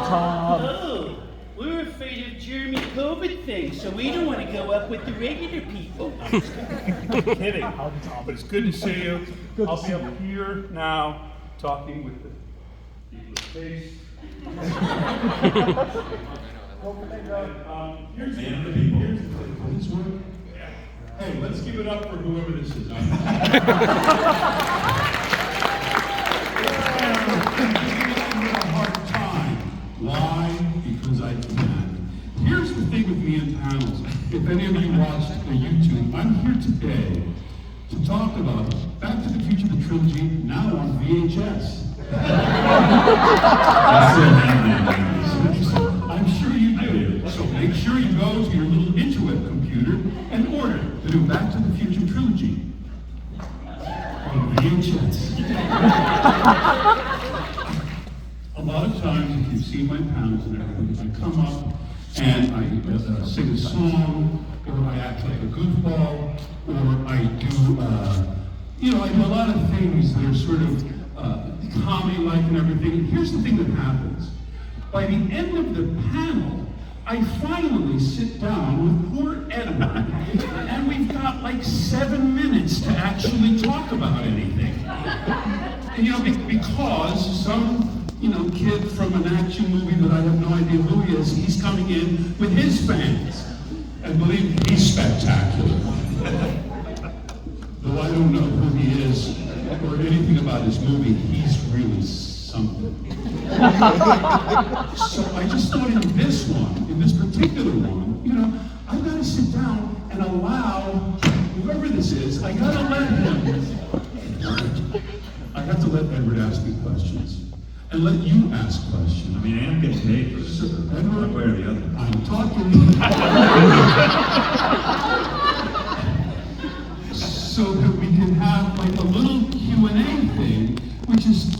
Tom. Oh, we're afraid of Jeremy COVID things, so we don't want to go up with the regular people. I'm kidding, but it's good to see you. I'll be up here now talking with the people of space. Here's the thing. Hey, let's give it up for whoever this is. I'm giving you a hard time. Why? Because I can. Here's the thing with me in panels. If any of you watched the YouTube, I'm here today to talk about Back to the Future, the trilogy, now on VHS. I'm sure you do. So make sure you go to your little Intuit computer and order the new Back to the Future trilogy on VHS. A lot of times, if you've seen my panels and everything, I come up and I sing a song, or I act like a goofball, or I do, I do a lot of things that are sort of comedy-like and everything. And here's the thing that happens. By the end of the panel, I finally sit down with poor Edward, and we've got like 7 minutes to actually talk about anything. And because some kid from an action movie that I have no idea who he is, he's coming in with his fans. And believe me, he's spectacular. Though I don't know who he is or anything about his movie, he's really something. So I just thought in this particular one, I've got to sit down and allow whoever this is, I got to let him. I have to let Edward ask me questions. And let you ask questions. I mean, I am getting paid for this. Edward, one way or the other. I'm talking. So that we can have like a little Q&A thing, which is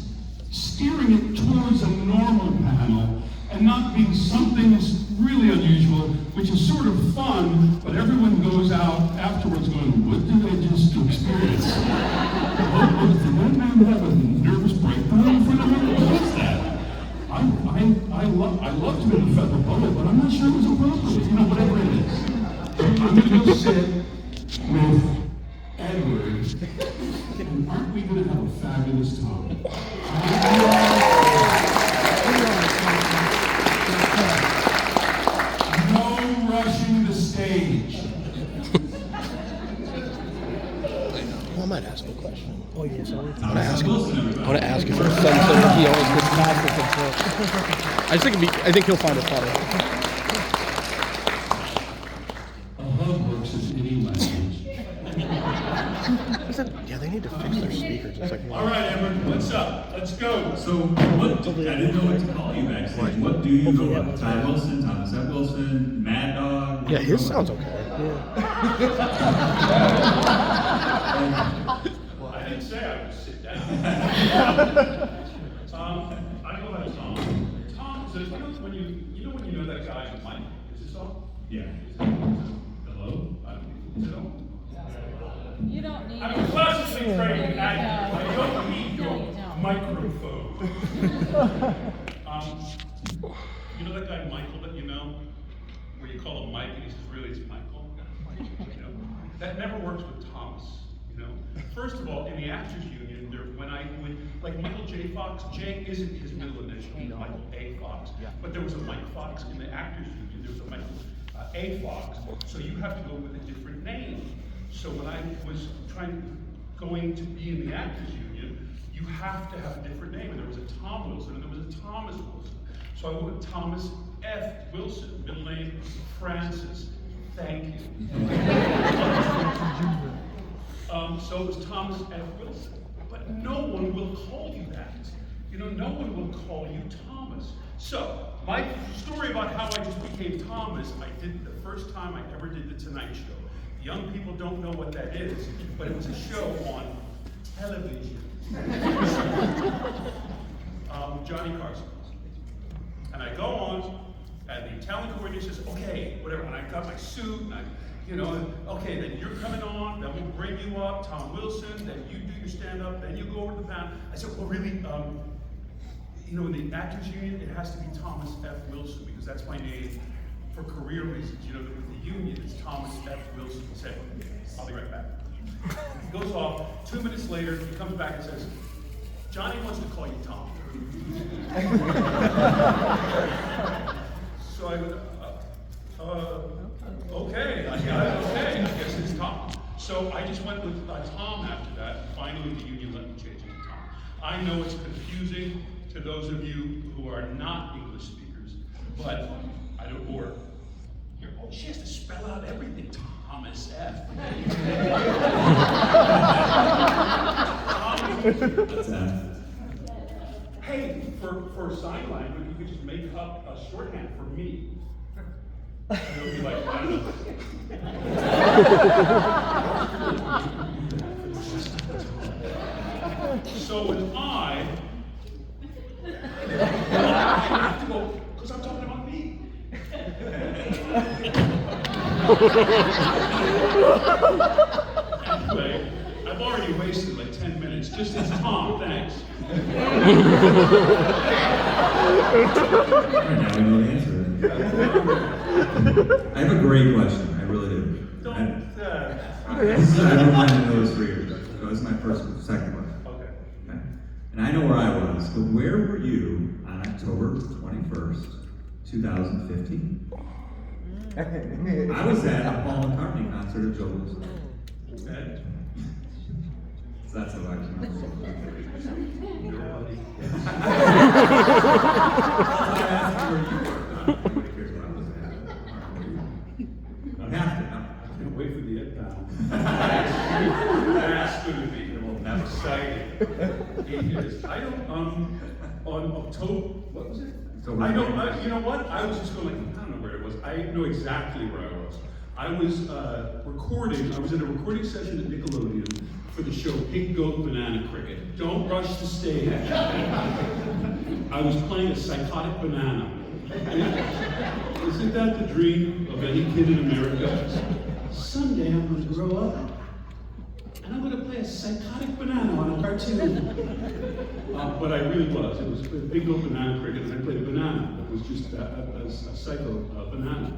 steering it towards a normal panel and not being something really unusual, which is sort of fun, but everyone goes out afterwards going, what did I just experience? Did that man have a nervous breakdown in front of me? What was that? I loved him in the feather bubble, but I'm not sure it was appropriate. Whatever it is. I'm going to go sit with Edward, and aren't we going to have a fabulous time? No rushing the stage. I might ask a question. Oh, yeah, sorry. I want to ask if your son said he always gets faster than so. I think he'll find it funny. A hug works in any language. Yeah, they need to fix their speakers. It's like, All right, Edward, what's up? Let's go. So, I didn't know what to call you backstage. What do you go by? Ty Wilson, Thomas F. Wilson, Mad Dog? yeah, his sounds okay. Yeah. Well, I didn't say I would sit down. I go by Tom. Tom says, when you know that guy in Mike, is this on? Yeah. Hello? Is it on? You don't need I'm it. classically trained No, actor. I you don't need No, your you don't. microphone. You know that guy Michael that you know? Where you call him Mike and he says, really, it's Michael? That never works with Thomas, First of all, in the Actors Union, like Michael J. Fox, J isn't his middle initial, Michael A. Fox. But there was a Mike Fox in the Actors Union, there was a Michael A. Fox, so you have to go with a different name. So when I was going to be in the Actors Union, you have to have a different name. And there was a Tom Wilson and there was a Thomas Wilson. So I went with Thomas F. Wilson, middle name Francis. Thank you. So it was Thomas F. Wilson. But no one will call you that. No one will call you Thomas. So my story about how I just became Thomas, I did the first time I ever did the Tonight Show. Young people don't know what that is, but it was a show on television. Johnny Carson. And I go on, and the talent coordinator says, okay, whatever, and I got my suit, and okay, then you're coming on, then we'll bring you up, Tom Wilson, then you do your stand-up, then you go over to the panel. I said, well, really, you know, in the actors union, it has to be Thomas F. Wilson, because that's my name for career reasons. You know, with the union, it's Thomas F. Wilson. Say, I'll be right back. He goes off. 2 minutes later, he comes back and says, Johnny wants to call you Tom. So I go, okay, okay, I guess it's Tom. So I just went with Tom after that. Finally, the union let me change it to Tom. I know it's confusing to those of you who are not English speakers, but I don't, or, oh, she has to spell out everything. Thomas F. That's F. Hey, for sign language, you could just make up a shorthand for me. And it'll be like, I don't know. So when I have to go, because I'm talking about me. Anyway, I've already wasted like 10 minutes. Just as Tom, thanks. Now we know the answer. I have a great question. I really do. I've been wanting to know this for years. So this is my second one. Okay. And I know where I was, but where were you on October 21st, 2015? I was at a Paul McCartney concert at Joel's. Okay. So that's how I know. Nobody cares where I was at. I have to. I can't wait for the down. That's going to be exciting. I don't, on October, what was it? I don't, you know what? I was just going like, I don't know where it was. I know exactly where I was. I was recording, I was in a recording session at Nickelodeon for the show Pig Goat Banana Cricket. Don't rush the stage. I was playing a psychotic banana. Isn't that the dream of any kid in America? Someday I'm going to grow up and I'm going to play a psychotic banana on a cartoon. But I really was. It was a Big Goat Banana Cricket, and I played a banana that was just a psycho banana.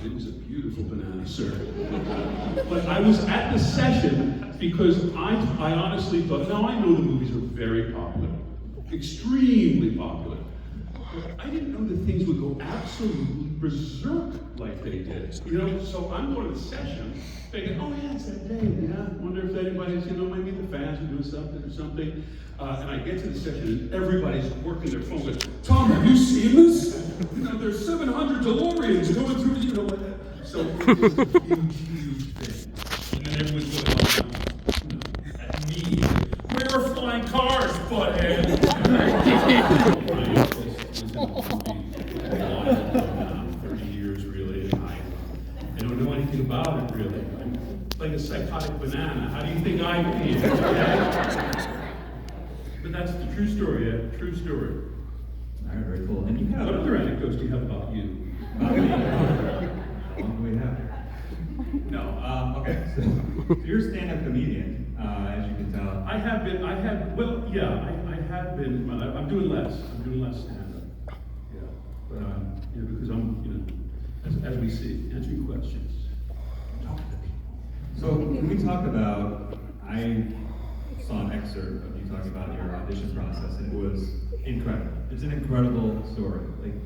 It was a beautiful banana, sir. But I was at the session because I honestly thought, now I know the movies are very popular, extremely popular. But I didn't know that things would go absolutely berserk like they did. You know, so I'm going to the session thinking, oh yeah, it's that day, yeah. Wonder if anybody's, you know, maybe the fans are doing something or something. And I get to the session and everybody's working their phone with, Tom, have you seen this? You know, there's 700 DeLoreans going through, you know, so it was a huge thing. And then everyone's going on, at me, where are flying cars, butthead? This is a movie 30 years, really, and I don't know anything about it, really. I'm like a psychotic banana. How do you think I feel? Yeah? But that's the true story, yeah, true story. All right, very cool. And you have What other anecdotes do you have about you? How long do we have? No. Okay. So you're a stand-up comedian, as you can tell. I have been, I have been, I'm doing less stand-up. Yeah. But, you know, because I'm, you know, as we see, answering questions. Talk to the people. So can we talk about, I saw an excerpt of you talking about your audition process, and it was incredible. It's an incredible story. Like,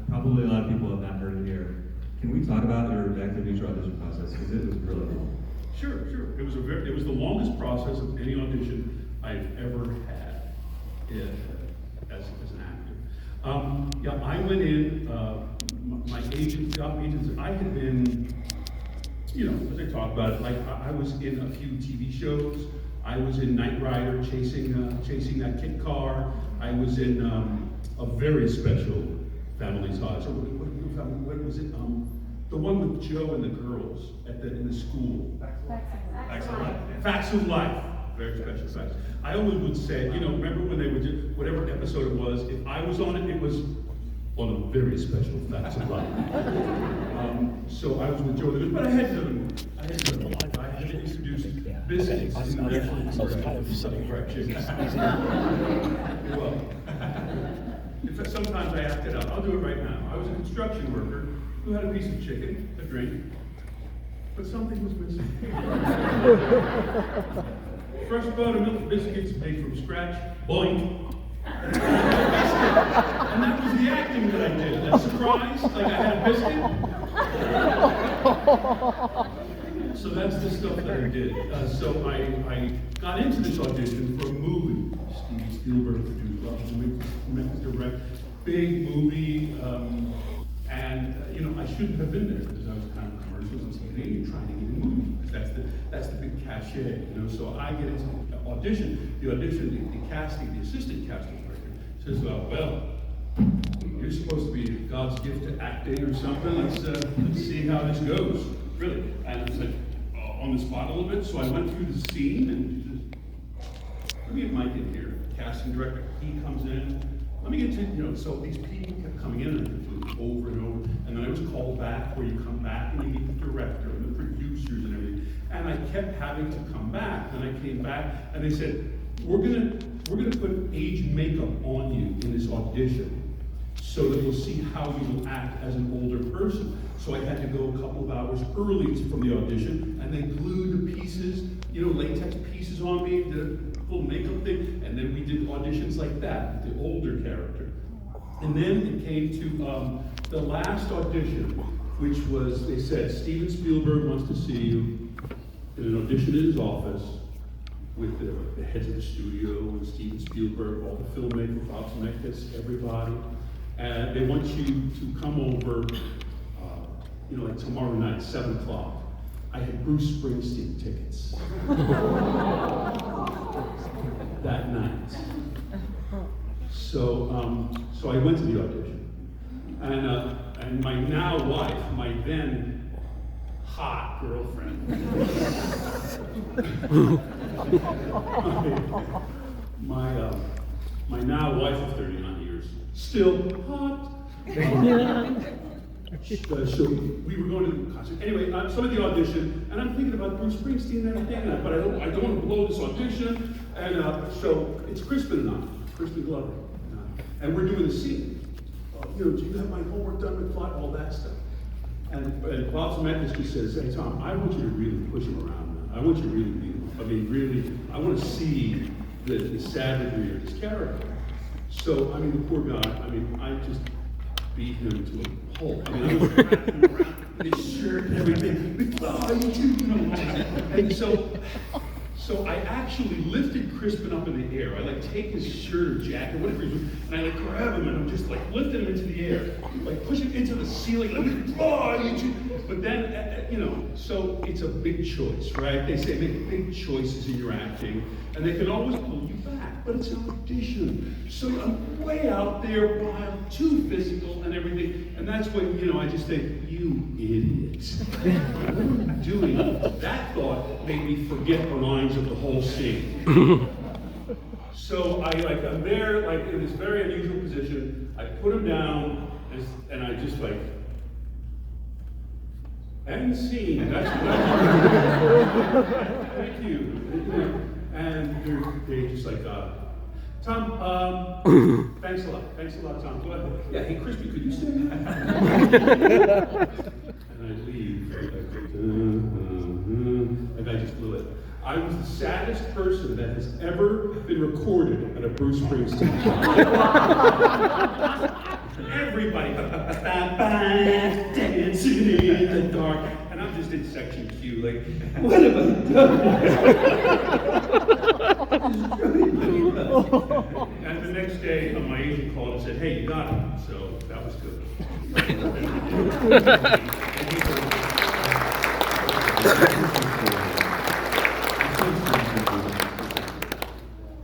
probably a lot of people have not heard it here. Can we talk about your active nature audition process? Because it was really cool. Sure. It was the longest process of any audition I've ever had as an actor. Yeah, I went in, my agent got me into, I had been, you know, as I talk about it, like I was in a few TV shows. I was in Knight Rider chasing that kit car. I was in a very special Family Ties. What was it? The one with Joe and the girls in the school. Facts of Life. Facts of Life. Very special facts. I always would say, you know, remember when they would do whatever episode it was, if I was on it, it was on a very special Facts of Life. So I was with Joe, but I had done a lot. I had introduced biscuits in the You're welcome. In fact, sometimes I act it out. I'll do it right now. I was a construction worker who had a piece of chicken, a drink, but something was missing. Fresh buttermilk biscuits made from scratch, boing. And that was the acting that I did. That surprise, like I had a biscuit. So that's the stuff that I did. So I got into this audition for a movie. Steven Spielberg produced, Robert Zemeckis direct, big movie. And I shouldn't have been there because I was kind of commercials and TV and trying to get a movie. Because that's the big cachet, So I get into the audition. The casting, the assistant casting director says, well, you're supposed to be God's gift to acting or something. Let's see how this goes. Really. And I was like, on the spot a little bit. So I went through the scene and let me get Mike in here. Casting director, he comes in. Let me get to, so these people kept coming in and over and over. And then I was called back where you come back and you meet the director and the producers and everything. And I kept having to come back. And I came back and they said, we're gonna put age makeup on you in this audition so that we'll see how you will act as an older person. So I had to go a couple of hours early from the audition, and they glued the pieces, latex pieces on me, did a full makeup thing, and then we did auditions like that with the older character. And then it came to the last audition, which was, they said, Steven Spielberg wants to see you in an audition in his office with the heads of the studio and Steven Spielberg, all the filmmakers, Bob Zemeckis, everybody. And they want you to come over, like tomorrow night, 7 o'clock. I had Bruce Springsteen tickets that night. So I went to the audition, and my now wife, my then hot girlfriend, my now wife of 39 years, still hot. So we were going to the concert. Anyway, so I'm at the audition, and I'm thinking about Bruce Springsteen and everything, but I don't want to blow this audition. And so it's Crispin and I, Crispin Glover, and we're doing the scene. Do you have my homework done, McFly? All that stuff. And Bob Zemeckis just says, hey Tom, I want you to really push him around. I want you to really be, I want to see the savagery of his character. So, the poor guy, I just beat him to a pulp. I was wrapping him around in his shirt and everything. And so I actually lifted Crispin up in the air. I take his shirt or jacket, whatever he's doing, and I grab him and I'm just lifting him into the air, push him into the ceiling. But then, so it's a big choice, right? They say make big choices in your acting, and they can always pull you back, but it's an audition. So I'm way out there, wild, too physical and everything, and that's when, I just think, you idiots. What are you doing? That thought made me forget the lines of the whole scene. So I'm there, in this very unusual position. I put him down, and I just end scene. That's what I Thank you. And they're just Tom, thanks a lot, Tom. Go ahead. Yeah, hey, Crispy, could you sing? And I leave. And I just blew it. I was the saddest person that has ever been recorded at a Bruce Springsteen concert. Everybody, dancing in the dark, and I'm just in section Q, what have I done? And the next day, my agent called and said, hey, you got it. So that was good.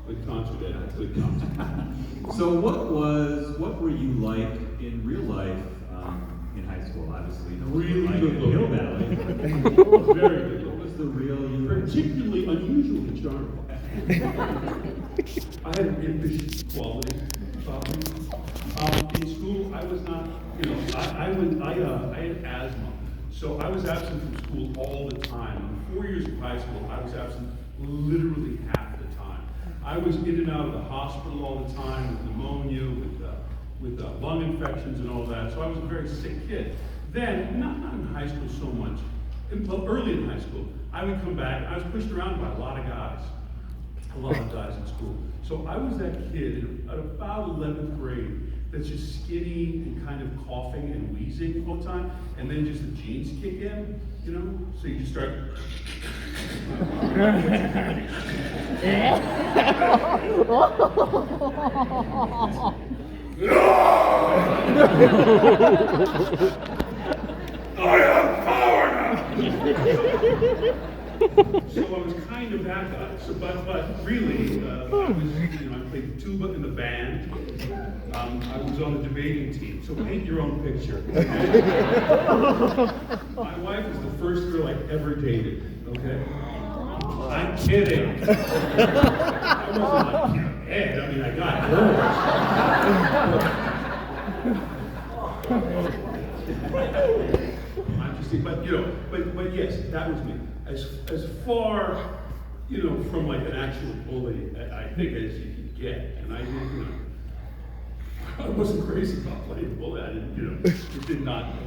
Good concert. So what were you like in real life in high school? Obviously, Really like good in Hill looking. Valley. Very good. What was the real you? Particularly unusually charming. I had an impish quality. In school, I was not, I had asthma. So I was absent from school all the time. In 4 years of high school, I was absent literally half the time. I was in and out of the hospital all the time with pneumonia, with lung infections and all that. So I was a very sick kid. Then, not in high school so much, early in high school, I would come back. I was pushed around by a lot of guys in school. So I was that kid at about 11th grade that's just skinny and kind of coughing and wheezing all the time, and then just the genes kick in, so you just start. I have power now! So I was kind of that guy. So, but really, I played the tuba in the band. I was on the debating team. So paint your own picture. My wife is the first girl I ever dated. Okay, I'm kidding. I wasn't like Ed. I mean, I got girls. I'm just, but yes, that was me. As far, from like an actual bully, I think as you could get. And I did, I wasn't crazy about playing bully. I didn't, it did not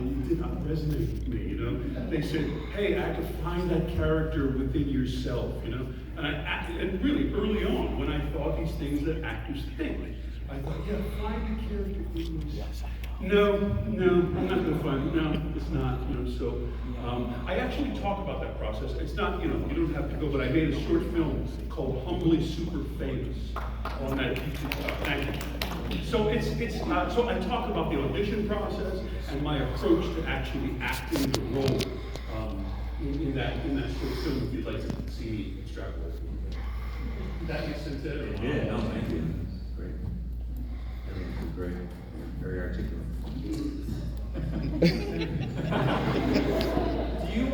resonate with me, They said, hey, I have to find that character within yourself, And really early on, when I thought these things that actors think, I thought, yeah, find the character within yourself. No, I'm not going to find it. No, it's not, so I actually talk about that process. It's not, you don't have to go, but I made a short film called Humbly Super Famous on that YouTube. So so I talk about the audition process and my approach to actually acting the role in that short film, if you'd like to see me extrapolate. Did that make sense, Ed? Yeah, no, thank you. Great. Everything was great. Very articulate. Do you,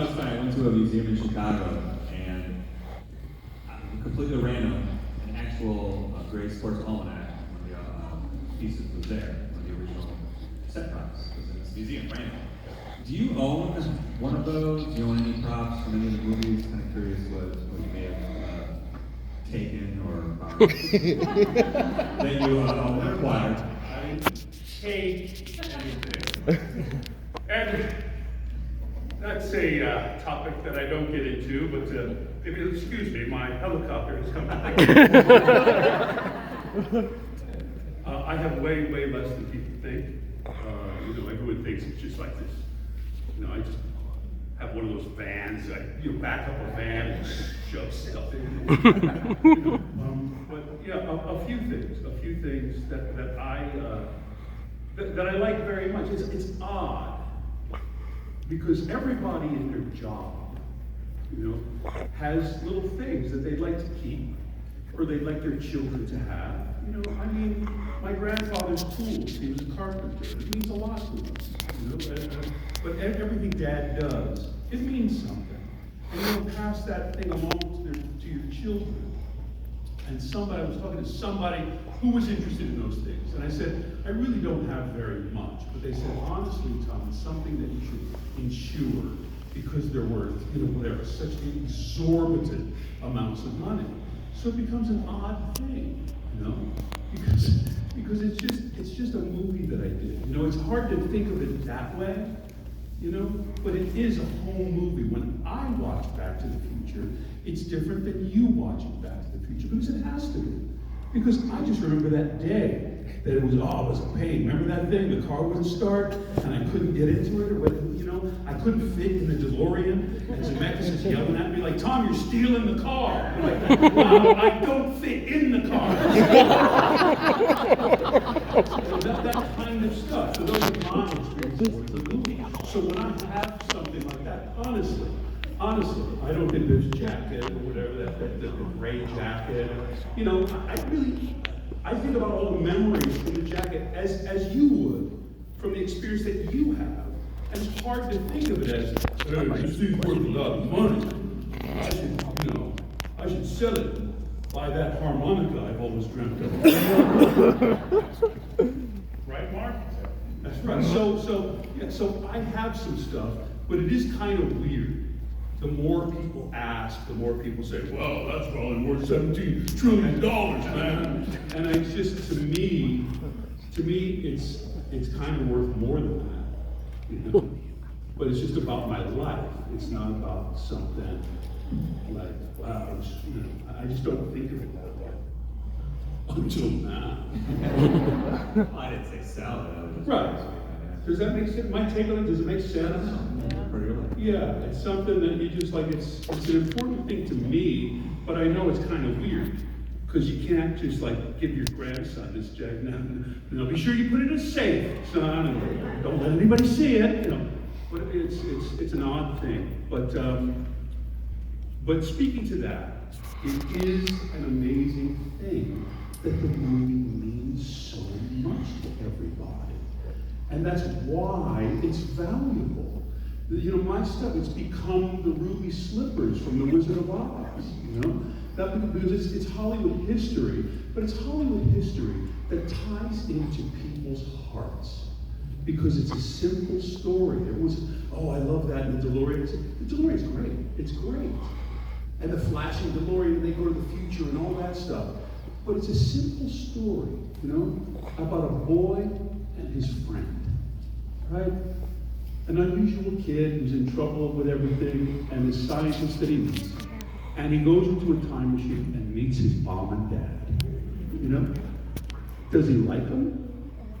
it's funny, I went to a museum in Chicago, and completely random, an actual Gray Sports Almanac, one of the pieces was there, one of the original set props was in this museum, random. Do you own one of those? Do you own any props from any of the movies? Kind of curious what you may have taken or that you acquired. Take anything. And that's a topic that I don't get into, but if you'll excuse me, my helicopter has come back. I have way less than people think. Everyone thinks it's just like this. I just have one of those vans. I back up a van and shove stuff in. But yeah, a few things that I like very much. It's odd because everybody in their job, has little things that they'd like to keep or they'd like their children to have. My grandfather's tools, he was a carpenter. It means a lot to us, But everything Dad does, it means something. And pass that thing along to your children. And I was talking to somebody who was interested in those things. And I said, I really don't have very much. But they said, honestly, Tom, it's something that you should insure because they're worth, such exorbitant amounts of money. So it becomes an odd thing, because it's just a movie that I did. It's hard to think of it that way, but it is a whole movie. When I watch Back to the Future, it's different than you watching Back to the Future, because it has to be. Because I just remember that day that it was a pain. Remember that thing? The car wouldn't start, and I couldn't get into it, or I couldn't fit in the DeLorean, and Zemeckis is yelling at me like, Tom, you're stealing the car. I'm like, wow, I don't fit in the car. that kind of stuff. So those are my experiences with the movie. So when I have something like that, honestly, I don't think this jacket or whatever, the gray jacket, I think about all the memories from the jacket as you would from the experience that you have. And it's hard to think of it as, hey, this thing's worth a lot of money. I should sell it. by that harmonica I've always dreamt of. Right, Mark? That's right. So I have some stuff, but it is kind of weird. The more people ask, the more people say, well, that's probably worth $17 trillion, man. And it's just, to me, it's kind of worth more than that. You know? But it's just about my life. It's not about something like, wow, you know, I just don't think of it that way. Until now. I didn't say salad. I was just Right. Does that make sense? My take on it, does it make sense? pretty good. Yeah, it's something that you just like, it's an important thing to me, but I know it's kind of weird. Because you can't just like give your grandson this jack, no, be sure you put it in a safe, son, and don't let anybody see it, you know. But it's an odd thing. But speaking to that, it is an amazing thing that the movie means so much to everybody. And that's why it's valuable. You know, my stuff, it's become the ruby slippers from The Wizard of Oz, you know? Not because it's Hollywood history, but it's Hollywood history that ties into people's hearts. Because it's a simple story. It was, oh, I love that, and the DeLorean. The DeLorean's great. It's great. And the flashing DeLorean, and they go to the future and all that stuff. But it's a simple story, you know, about a boy and his friend, right? An unusual kid who's in trouble with everything, and the scientist that he meets. And he goes into a time machine and meets his mom and dad, you know? Does he like them?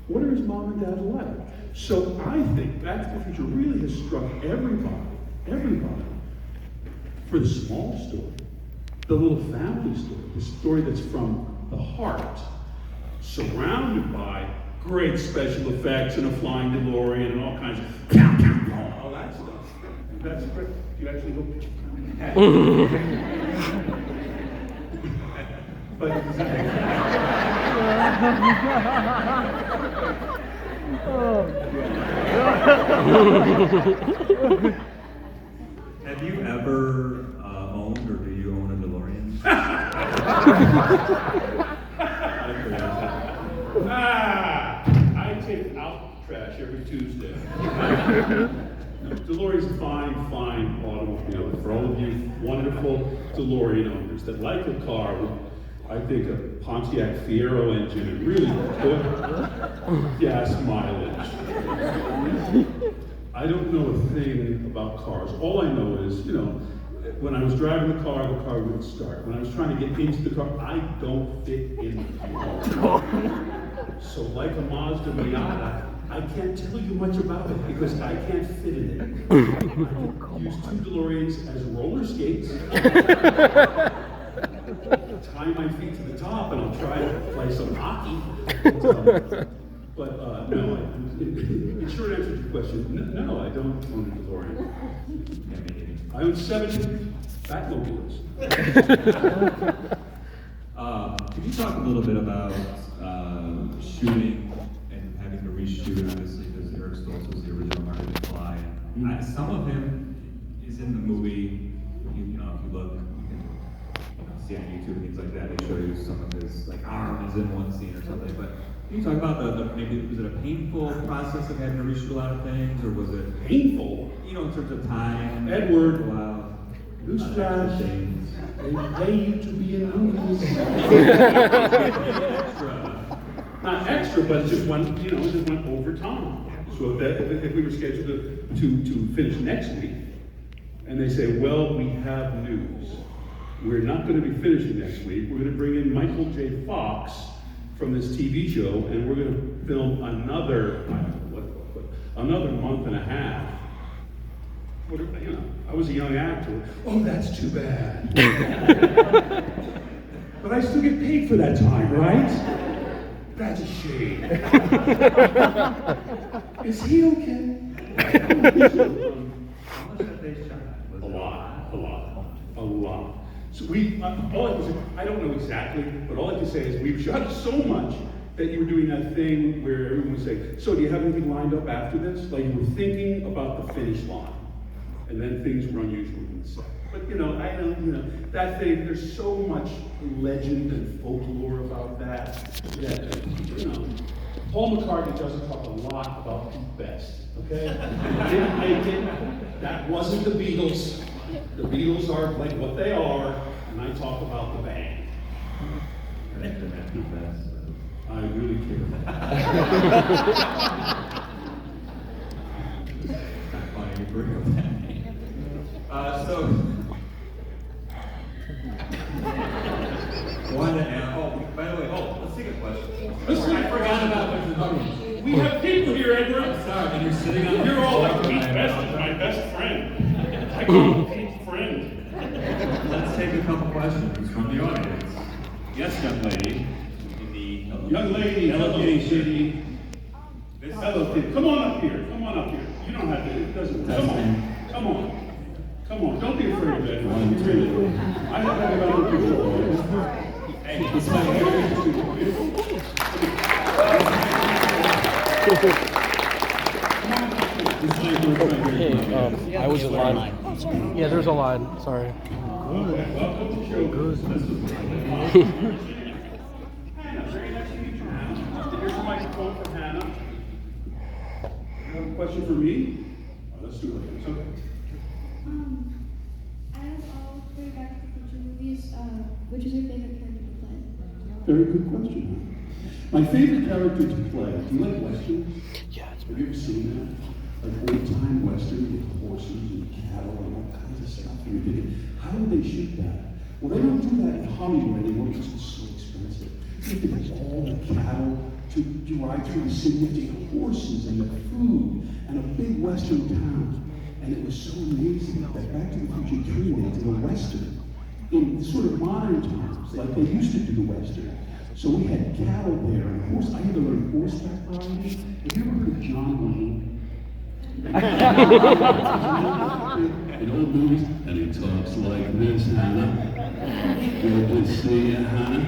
What are his mom and dad like? So I think Back to the Future really has struck everybody, for the small story, the little family story, the story that's from the heart, surrounded by great special effects and a flying DeLorean and all kinds of all that stuff. That's great. Do you actually hope? But Have you ever owned or do you own a DeLorean? I take out trash every Tuesday. DeLorean's a fine automobile. For all of you wonderful DeLorean owners that like a car with, I think, a Pontiac Fiero engine and really good gas mileage. I don't know a thing about cars. All I know is, you know, when I was driving the car wouldn't start. When I was trying to get into the car, I don't fit in the car. So like a Mazda Miata, I can't tell you much about it because I can't fit in it. I can use two DeLoreans as roller skates. Tie my feet to the top and I'll try to play some hockey. But no, in short answer to your question, no, I don't own a DeLorean. I own 7 Batmobiles. Could you talk a little bit about shooting and having to reshoot, obviously, because Eric Stoltz was the original Marty McFly. Some of him is in the movie. You know, if you look, you can see on YouTube and things like that. They show you some of his like arms in one scene or something. But can you talk about maybe was it a painful process of having to reshoot a lot of things, or was it Painful? you know, in terms of time? Edward. Wow. Newsflash, they pay you to be in movies. Not extra, but just went over time. So if we were scheduled to finish next week, and they say, well, we have news. We're not going to be finishing next week. We're going to bring in Michael J. Fox from this TV show, and we're going to film another, another month and a half. You know, I was a young actor. Oh, that's too bad. But I still get paid for that time, right? That's a shame. Is he okay? How much have they shot? A lot. So all I can say, I don't know exactly, but all I can say is we've shot so much that you were doing that thing where everyone would say, so do you have anything lined up after this? Like you were thinking about the finish line. And then things were unusual in the set. But you know, I don't, you know, that thing, there's so much legend and folklore about that, that, you know, Paul McCartney doesn't talk a lot about Pete Best, okay? He didn't make it, that wasn't the Beatles. The Beatles are like what they are, and I talk about the band. I really care. Not funny, you bring up that name. Wanted to ask, oh, by the way, let's take a question. I forgot about this. We have people here, Edward. I'm sorry, and you're sitting on. You're all like, Pete Best is my best friend. I call him Pete's friend. Let's take a couple questions from the audience. Yes, young lady. In the Young lady, hello, kitty. Hello, kitty. Come on up here. Come on up here. You don't have to. It doesn't. Come on. Come on. Come on. Don't be afraid of that. You really. I have had it under control. Hey, it's my Hey, I was in line. Yeah, there's a line. Sorry. Okay, welcome to show business. Hannah, very nice to meet you, Hannah. Here's a microphone for Hannah. You have a question for me? Let's do it. Okay. Out of all the Back to the Future movies, which is your favorite character to play? Very good question. My favorite character to play. Do you like westerns? Yeah. Have you ever seen that? Like old-time western with horses and cattle and all kinds of stuff. And you're thinking, how do they shoot that? Well, they don't do that in Hollywood anymore because it's so expensive. You have to get all the cattle to ride through the city. You have to get horses and the food and a big western town. And it was so amazing that Back to the Future 3 made it a western in sort of modern times, like they used to do the western. So we had cattle there and horse. I had to learn horseback riding. Have you ever heard of John Wayne? In old movies, and he talks like this, Hannah. Good to see you, Hannah.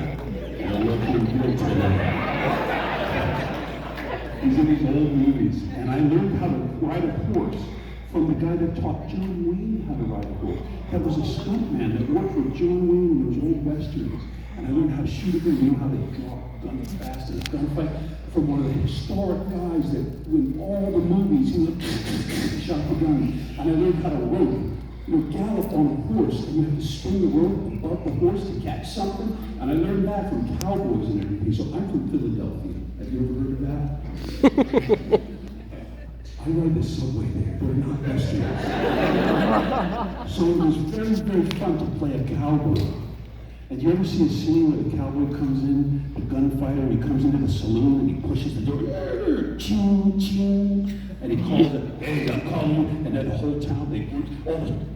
You're looking good today. He's in these old movies, and I learned how to ride a horse from the guy that taught John Wayne how to ride a horse. That was a stuntman that worked for John Wayne in those old westerns. And I learned how to shoot a gun. You know how they draw guns fast in a gunfight? From one of the historic guys that, in all the movies, he shot the gun. And I learned how to rope. You know, gallop on a horse, and you have to spin the rope above the horse to catch something. And I learned that from cowboys and everything. So I'm from Philadelphia. Have you ever heard of that? I ride the subway there. They're not westerns. So it was very, very fun to play a cowboy. And you ever see a scene where the cowboy comes in, the gunfighter, and he comes into the saloon and he pushes the door, ching, ching, and he calls it, hey, I'm calling, and then the whole town, they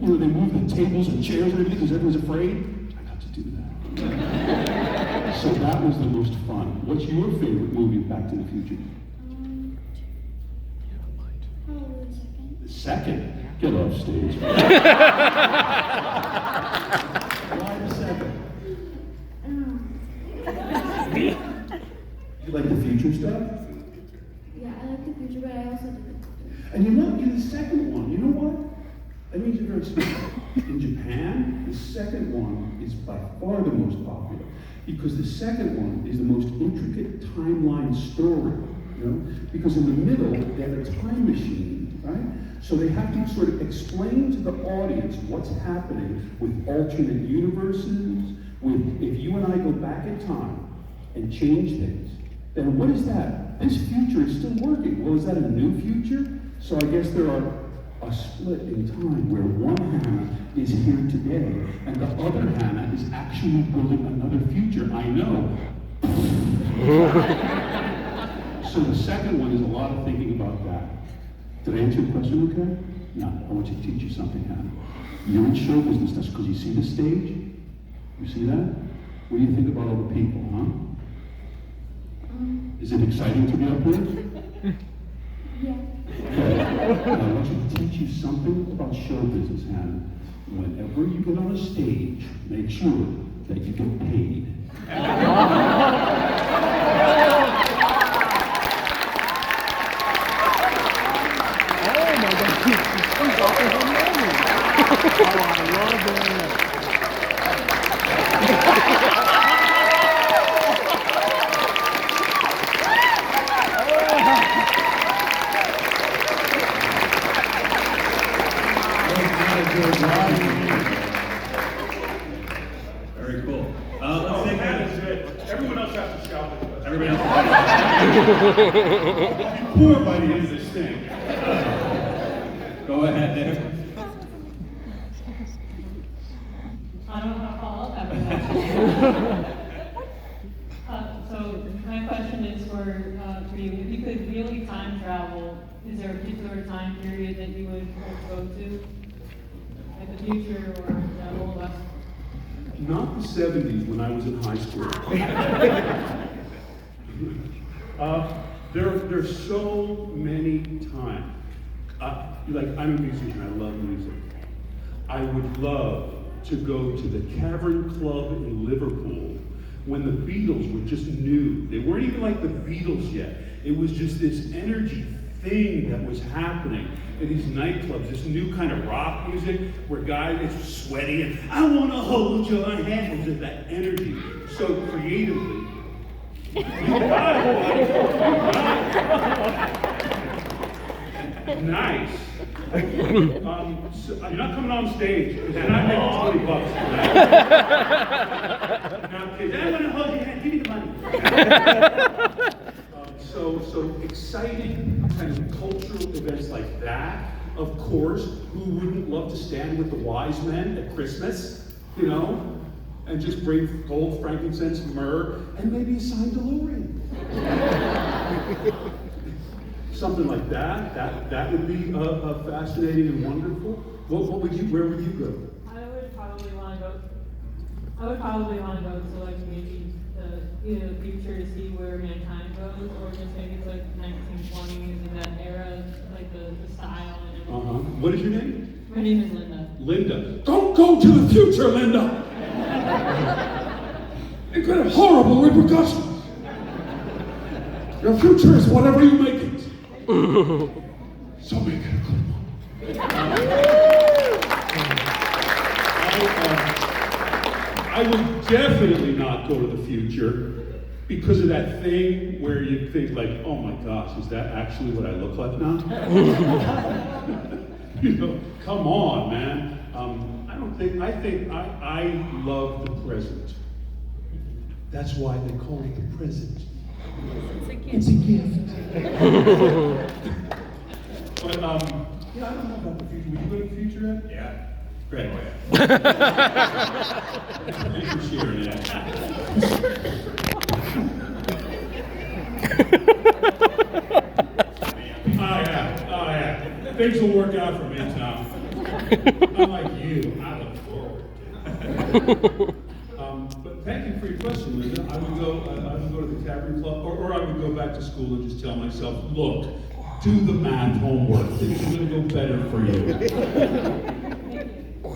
move the tables and chairs and everything because everyone's afraid. I got to do that. So that was the most fun. What's your favorite movie of Back to the Future? Probably the second. The second? Get off stage. Why the second? You like the future stuff? Yeah, I like the future, but I also do And you know, in the second one, you know what? That means you're very smart. In Japan, the second one is by far the most popular because the second one is the most intricate timeline story. You know? Because in the middle, they have a time machine, right? So they have to sort of explain to the audience what's happening with alternate universes, with if you and I go back in time and change things, then what is that? This future is still working. Well, is that a new future? So I guess there are a split in time where one Hannah is here today and the other Hannah is actually building another future. I know. So the second one is a lot of thinking about that. Did I answer your question okay? No, I want you to teach you something, Hannah. You're in show business, that's because you see the stage? You see that? What do you think about all the people, huh? Is it exciting to be up here? Yeah. Okay. I want you to teach you something about show business, Hannah. Whenever you get on a stage, make sure that you get paid. Oh my God. Very cool. Let's take That a... is it. Everyone else has to shout it. Everybody else. Poor by the end of this thing. Go ahead there. I don't know how to follow up after that. So my question is for you. If you could really time travel, is there a particular time period that you would go to? Like the future or the Old West? Not the 70s when I was in high school. There's so many times. Like, I'm a musician, I love music. I would love to go to the Cavern Club in Liverpool when the Beatles were just new. They weren't even like the Beatles yet. It was just this energy thing that was happening in these nightclubs, this new kind of rock music where guys, it's sweaty and I want to hold your hand. It was just that energy so creatively. Nice. So you're not coming on stage because you're not making $20. Now, kids, I want to hold your hand. Give me the money. So exciting kind of cultural events like that. Of course, who wouldn't love to stand with the wise men at Christmas, you know, and just bring gold, frankincense, myrrh, and maybe a signed DeLorean. Something like that. That would be fascinating and wonderful. What would you? Where would you go? I would probably want to go to like maybe either the future to see where mankind goes, or just maybe it's like 1920s and that era, like the style and everything. What is your name? My name is Linda. Linda. Don't go to the future, Linda. It could have horrible repercussions. Your future is whatever you make it. So make it a good one. I would definitely not go to the future because of that thing where you think like, oh my gosh, is that actually what I look like now? You know, come on, man. I love the present. That's why they call it the present. It's a gift. But, yeah, I don't know about the future. Would you go to the future, Ed? Yeah. Great. Thanks for sharing that. Oh, yeah. Things will work out for me, Tom. Unlike you, I look forward to it. But thank you for your question, Linda. I would go to the Tavern Club, or I would go back to school and just tell myself, look, do the math homework. Things are going to go better for you.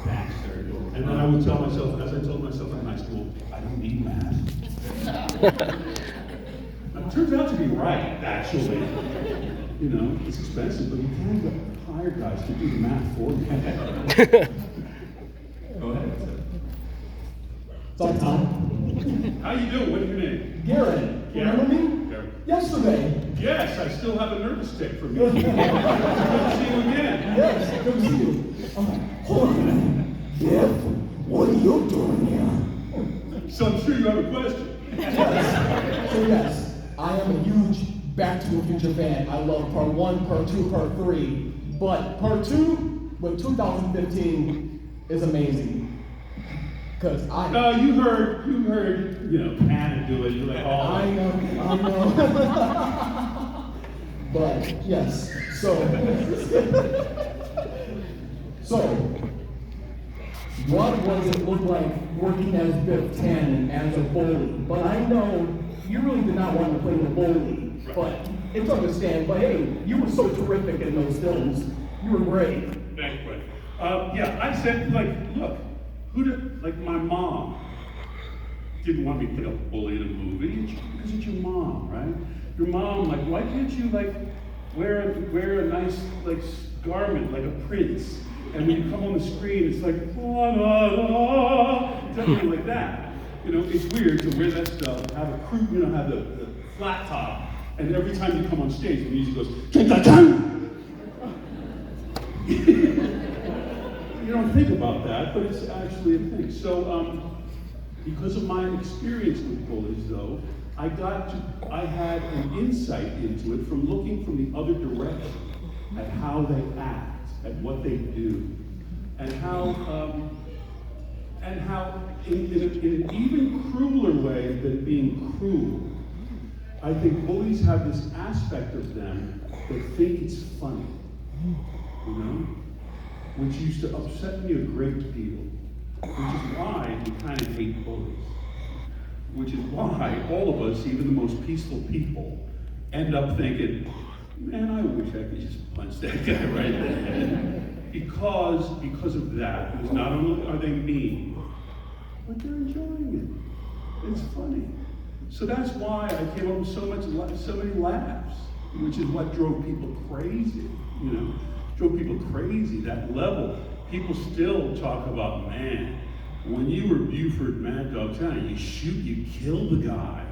Thanks, very good. And then I would tell myself, as I told myself in high school, I don't need math. Now, it turns out to be right, actually. You know, it's expensive, but you can hire guys to do the math for you. Go ahead. What's up, Tom? How you doing? What's your name? Garrett, remember me? Garrett. Yesterday. Yes, I still have a nervous tick from you. Good to see you again. Yes, good to see you. Hold on a minute. Biff, what are you doing here? So I'm sure you have a question. Yes. So yes, I am a huge Back to the Future fan. I love part 1, part 2, part 3. But part 2 with 2015 is amazing. Because you heard, you know, Hannah do it. You're like, oh. I know. But yes, so what does it look like working as Biff Tannen as a bully? But I know you really did not want to play the bully. But it's understandable. But hey, you were so terrific in those films. You were great. Thanks, buddy. Yeah, I said, like, look, like my mom didn't want me to play a bully in a movie because it's your mom, right? Your mom, like, why can't you, like, wear a nice, like, garment, like a prince? And when you come on the screen, it's like, la, la, la, something like that. You know, it's weird to wear that stuff, have a crew, you know, have the flat top, and every time you come on stage, the music goes, you don't think about that, but it's actually a thing. So, because of my experience with bullies, though, I had an insight into it from looking from the other direction at how they act, at what they do, and how in an even crueler way than being cruel, I think bullies have this aspect of them that think it's funny, you know? Which used to upset me a great deal, which is why we kind of hate bullies. Which is why all of us, even the most peaceful people, end up thinking, man, I wish I could just punch that guy right in the head. Because of that. Because not only are they mean, but they're enjoying it. It's funny. So that's why I came up with so many laughs, which is what drove people crazy, you know? Drove people crazy, that level. People still talk about, man, when you were Buford Mad Dog Town, you shoot, you kill the guy.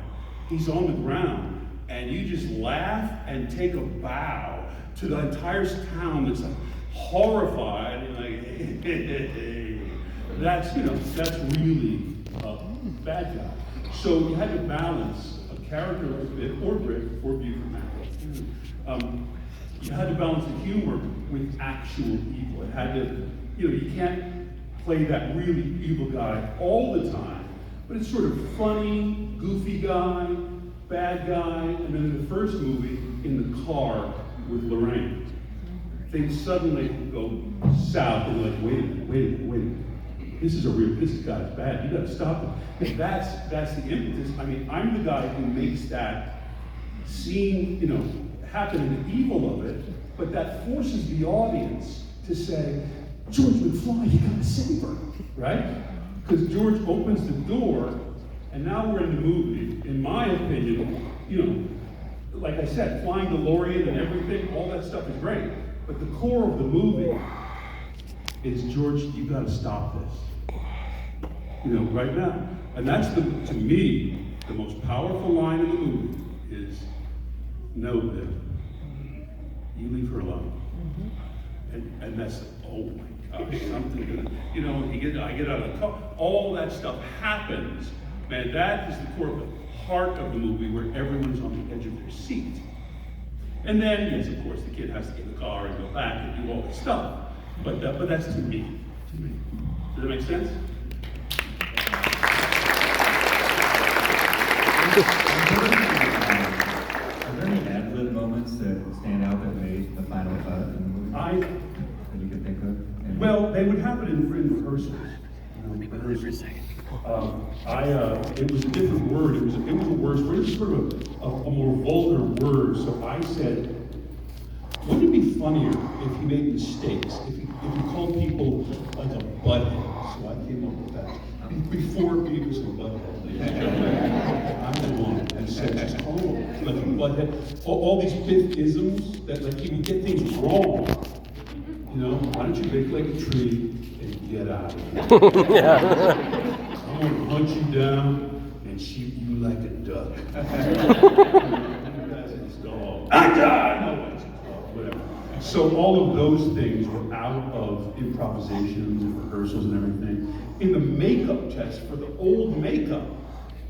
He's on the ground, and you just laugh and take a bow to the entire town that's like horrified and like, hey. That's really a bad guy. So you had to balance a character like Biff or Buford Mad Dog. You had to balance the humor with actual evil. It had to, you can't play that really evil guy all the time, but it's sort of funny, goofy guy, bad guy, and then in the first movie, in the car with Lorraine, things suddenly go south and like, wait a minute. This guy's bad, you gotta stop him. And that's the impetus. I mean, I'm the guy who makes that scene, happen in the evil of it, but that forces the audience to say, George McFly, you gotta save her, right? Because George opens the door, and now we're in the movie. In my opinion, like I said, flying DeLorean and everything, all that stuff is great. But the core of the movie is, George, you gotta stop this. Right now. And that's, to me, the most powerful line in the movie is, no, Biff, you leave her alone. And that's, oh my gosh, something, I get out of the car, all that stuff happens. Man, that is the core of the heart of the movie where everyone's on the edge of their seat. And then, yes, of course, the kid has to get in the car and go back and do all this stuff. But that's to me. Does that make sense? Are there any ad-lib moments that stand out that made the final cut in the movie? That you can think of? Well, they would happen in rehearsals. It was a different word. It was a worse word. It was sort of a more vulgar word. So I said, wouldn't it be funnier if you made mistakes? If you called people like a butthead? So I came up with that. Before Beavis and Butthead, I'm the one that said, just call him like a butthead. All these Biff-isms that like he would get things wrong. Why don't you make like a tree and get out of here? I'm gonna hunt you down and shoot you like a duck. That's his dog. No, it's a dog, whatever. So all of those things were out of improvisations and rehearsals and everything. In the makeup test for the old makeup,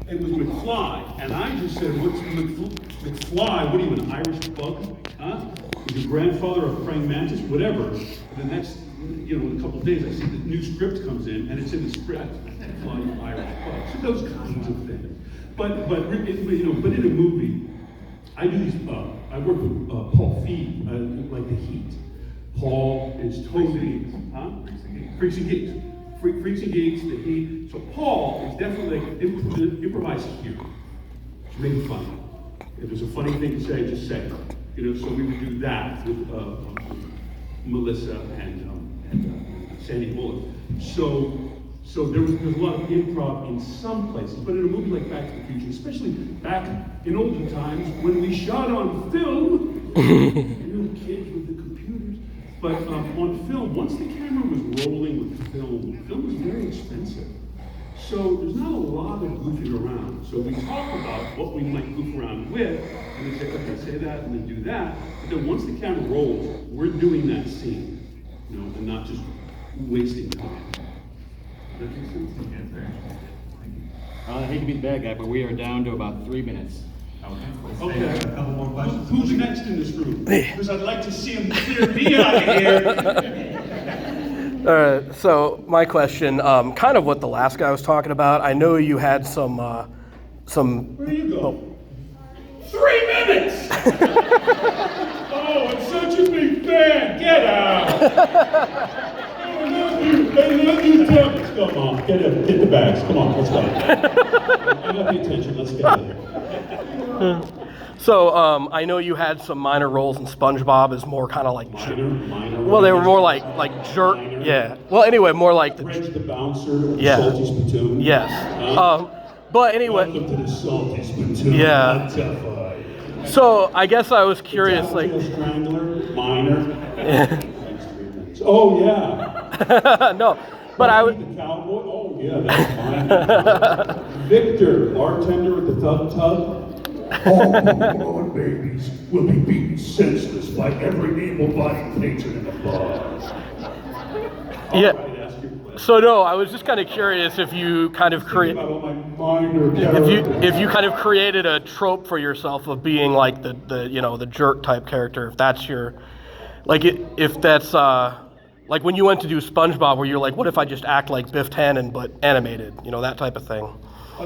it was McFly, and I just said, what's McFly? What are you, an Irish bug? Huh? Is your grandfather a praying mantis? Whatever. The next, in a couple of days, I see the new script comes in, and it's in the script. Flying Irish bug. So those kinds of things. But in a movie, I do these. I work with Paul Feig, like The Heat. Paul is totally, Freaks and Geeks. Freaks and Geeks, The Heat. So Paul is definitely like improvised hero. To make it funny. If it was a funny thing to say, just say it. So we would do that with Melissa and Sandy Bullock. So there was a lot of improv in some places, but in a movie like Back to the Future, especially back in olden times when we shot on film, kids with the computers, but on film, once the camera was rolling with film was very expensive. So there's not a lot of goofing around. So we talk about what we might goof around with, and they say, okay, say that, and then do that. But then once the camera rolls, we're doing that scene, and not just wasting time. Does that make sense? Yes, sir. Thank you. I hate to be the bad guy, but we are down to about 3 minutes. Okay, let's take a couple more questions. Who's next in this room? Because I'd like to see him clear me out of here. All right, so my question, kind of what the last guy was talking about. I know you had some. Where do you go? Oh. 3 minutes! Oh, I'm such a big fan. Get out! Oh, I love you, Tim. Come on, get the bags. Come on, let's go. I got the attention. Let's get out of here. So I know you had some minor roles in SpongeBob as more kind of like. Minor. Well, they were more like jerk. Minor. Yeah. Well, anyway, more like the. Reg the bouncer. Yeah. Salty Spittoon. Yes. Huh? But anyway. Welcome to the Salty Spittoon. Yeah. So I guess I was curious, like. Strangler, minor. Oh yeah. No, but I would. The cowboy. Oh yeah, that's mine. Victor, bartender at the Tub. All homegrown babies will be beaten senseless by every able-bodied patron in the bar. Yeah. All right, ask your question. So no, I was just kind of curious if you kind of Think about all my minor if you kind of created a trope for yourself of being like the the jerk type character, if that's your like if that's like when you went to do SpongeBob, where you're like, what if I just act like Biff Tannen but animated, that type of thing. I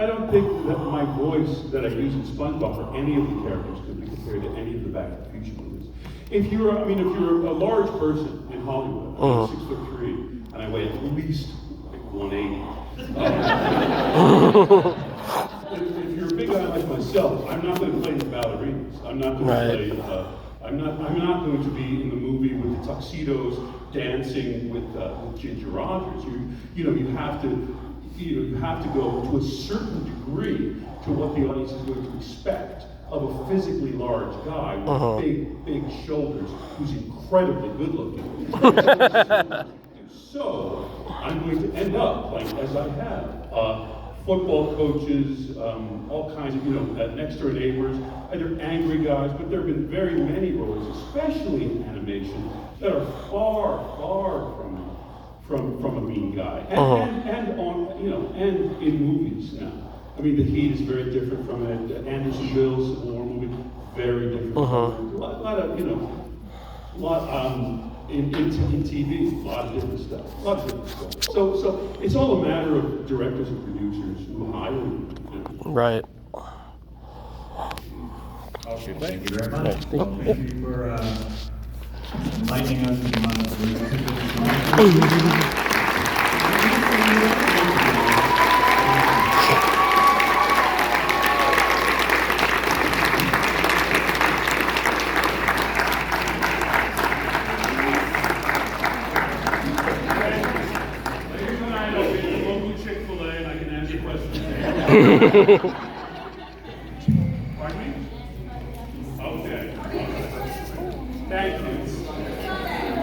don't think that my voice that I use in SpongeBob for any of the characters could be compared to any of the Back to the Future movies. If you're a large person in Hollywood, I'm 6'3", and I weigh at least like 180. If you're a big guy like myself, I'm not going to play the ballerinas. I'm not going to play. I'm not going to be in the movie with the tuxedos dancing with Ginger Rogers. You have to go to a certain degree to what the audience is going to expect of a physically large guy with big shoulders who's incredibly good looking. So I'm going to end up like as I have. Football coaches, all kinds of, next door neighbors, they're angry guys, but there have been very many roles, especially in animation, that are far from a mean guy. And on, and in movies now. I mean, The Heat is very different from it. Andersonville's Civil War movie, very different. A lot of, in TV, a lot of different stuff. So it's all a matter of directors and producers who hire them. Right. Okay, thank you very much. Thank you for enlightening us with Chick-fil-A, and I can answer questions.